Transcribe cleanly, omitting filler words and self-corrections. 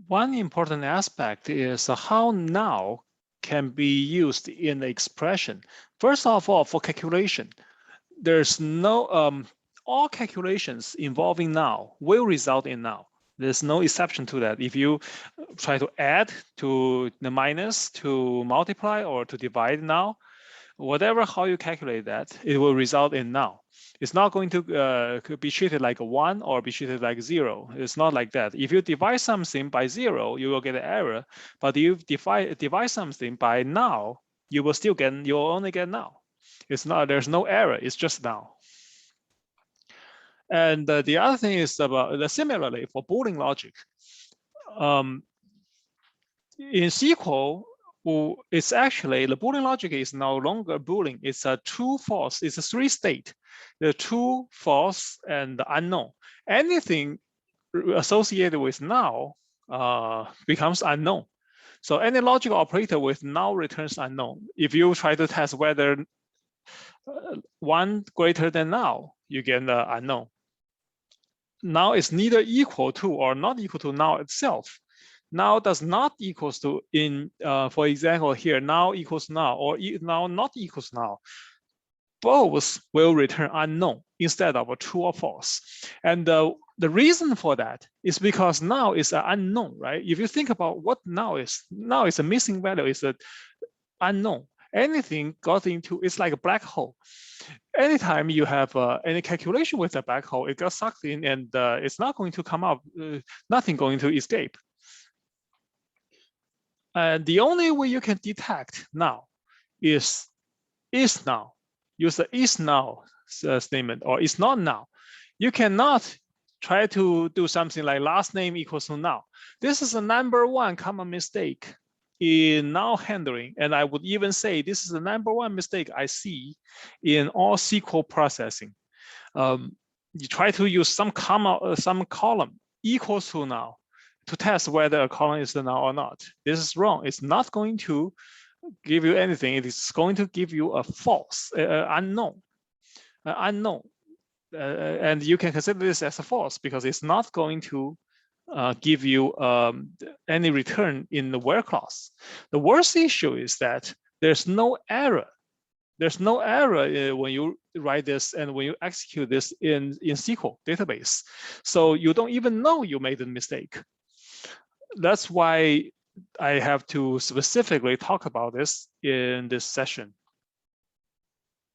One important aspect is how null can be used in the expression. First of all, for calculation, there's no all calculations involving null will result in null. There's no exception to that. If you try to add to the minus, to multiply, or to divide null, whatever how you calculate that, it will result in null. It's not going to could be treated like a 1 or be treated like 0. It's not like that. If you divide something by 0, you will get an error. But if you divide something by null, you will still get, you will only get null. It's not, there's no error, it's just null. And the other thing is about, similarly for Boolean logic, in SQL, it's actually, the Boolean logic is no longer Boolean. It's a true, false. It's a 3-state. The true, false, and the unknown. Anything associated with null becomes unknown. So any logical operator with null returns unknown. If you try to test whether 1 greater than null, you get the unknown. Null is neither equal to or not equal to null itself. Null does not equals to, in for example here, null equals null or null not equals null. Both will return unknown instead of a true or false. And the reason for that is because null is an unknown, right? If you think about what null is a missing value, is an unknown. Anything got into, it's like a black hole. Anytime you have any calculation with a black hole, it got sucked in and it's not going to come out, nothing going to escape. And the only way you can detect null is null. Use the is null statement or is not null. You cannot try to do something like last name equals to null. This is the #1 common mistake in null handling. And I would even say this is the #1 mistake I see in all SQL processing. You try to use some column equals to null to test whether a column is null or not. This is wrong. It's not going to give you anything. It is going to give you a false, unknown. And you can consider this as a false because it's not going to give you any return in the where clause. The worst issue is that there's no error. There's no error when you write this and when you execute this in SQL database. So you don't even know you made a mistake. That's why I have to specifically talk about this in this session.